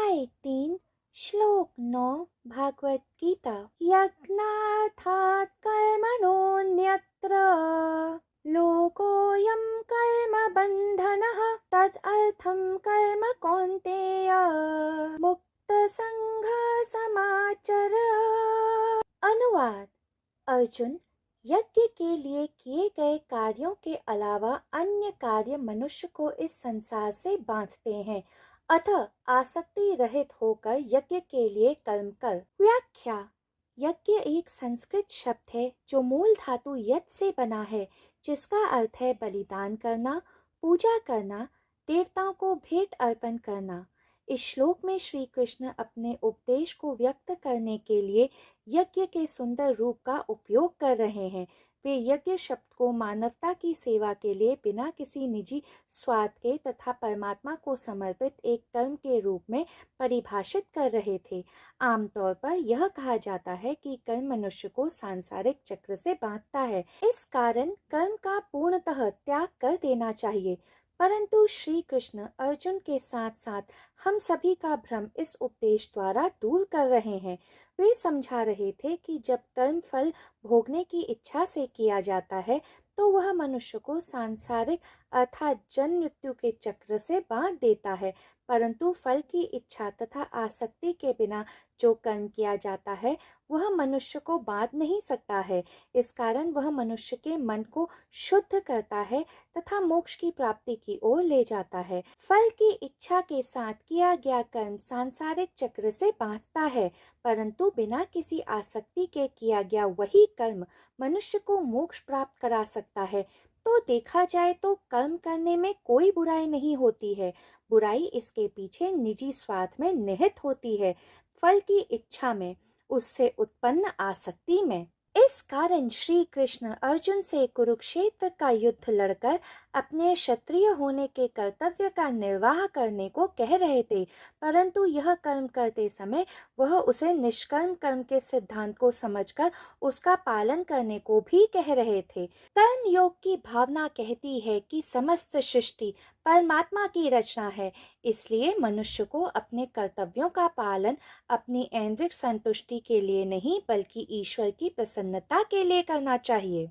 अध्याय 3 श्लोक 9 भागवत गीता। यज्ञार्थात् कर्मणोऽन्यत्र लोकोऽयं कर्म बन्धनः तदर्थं कर्म कौन्तेय मुक्त संघ समाचर। अनुवाद। अर्जुन, यज्ञ के लिए किए गए कार्यों के अलावा अन्य कार्य मनुष्य को इस संसार से बांधते हैं, अतः आसक्ति रहित होकर यज्ञ के लिए कर्म कर। व्याख्या। यज्ञ एक संस्कृत शब्द है जो मूल धातु यज्ञ से बना है, जिसका अर्थ है बलिदान करना, पूजा करना, देवताओं को भेंट अर्पण करना। इस श्लोक में श्री कृष्ण अपने उपदेश को व्यक्त करने के लिए यज्ञ के सुंदर रूप का उपयोग कर रहे हैं। वे यज्ञ शब्द को मानवता की सेवा के लिए बिना किसी निजी स्वार्थ के तथा परमात्मा को समर्पित एक कर्म के रूप में परिभाषित कर रहे थे। आमतौर पर यह कहा जाता है कि कर्म मनुष्य को सांसारिक चक्र से बांधता है, इस कारण कर्म का पूर्णतः त्याग कर देना चाहिए। परंतु श्री कृष्ण अर्जुन के साथ साथ हम सभी का भ्रम इस उपदेश द्वारा दूर कर रहे हैं। वे समझा रहे थे कि जब कर्म फल भोगने की इच्छा से किया जाता है तो वह मनुष्य को सांसारिक अर्थात जन्म मृत्यु के चक्र से बांध देता है, परंतु फल की इच्छा तथा आसक्ति के बिना जो कर्म किया जाता है वह मनुष्य को बांध नहीं सकता है। इस कारण वह मनुष्य के मन को शुद्ध करता है तथा मोक्ष की प्राप्ति की ओर ले जाता है। फल की इच्छा के साथ किया गया कर्म सांसारिक चक्र से बांधता है, परंतु बिना किसी आसक्ति के किया गया वही कर्म मनुष्य को मोक्ष प्राप्त करा सकता है। तो देखा जाए तो कर्म करने में कोई बुराई नहीं होती है, बुराई इसके पीछे निजी स्वार्थ में निहित होती है, फल की इच्छा में, उससे उत्पन्न आसक्ति में। इस कारण श्री कृष्ण अर्जुन से कुरुक्षेत्र का युद्ध लड़कर अपने क्षत्रिय होने के कर्तव्य का निर्वाह करने को कह रहे थे, परंतु यह कर्म करते समय वह उसे निष्कर्म कर्म के सिद्धांत को समझकर उसका पालन करने को भी कह रहे थे। कर्म योग की भावना कहती है कि समस्त सृष्टि परमात्मा की रचना है, इसलिए मनुष्य को अपने कर्तव्यों का पालन अपनी ऐन्द्रिक संतुष्टि के लिए नहीं बल्कि ईश्वर की प्रसन्नता के लिए करना चाहिए।